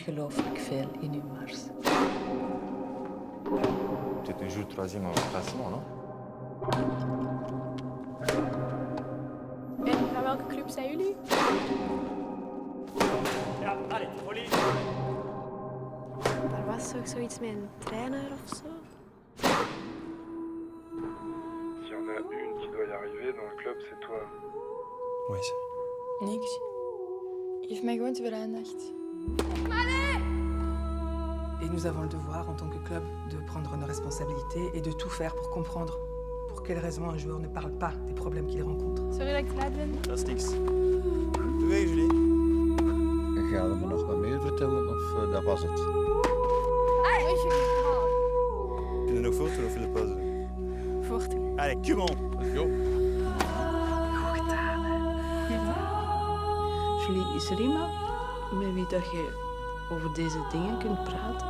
ongelooflijk veel in uw mars. Peut-être un jour le troisième en classement, non? En van welke club zijn jullie? Ja, allez, folie. Er was toch zoiets met een trainer of zo? S'il y en a une qui doit y arriver dans le club, c'est toi. Oui, c'est... Niks. Geef mij gewoon te veel aandacht. Et nous avons le devoir, en tant que club, de prendre nos responsabilités et de tout faire pour comprendre pour quelles raisons un joueur ne parle pas des problèmes qu'il rencontre. Sorry dat ik te laat ben. Dat is niks. Doei, Julie. Ga je me nog wat meer vertellen of dat was het? Wil je nog voortdoen of wil je pauze doen? Voortdoen. Allez, come on. Let's go. Julie, is er iemand met wie dat je over deze dingen kunt praten?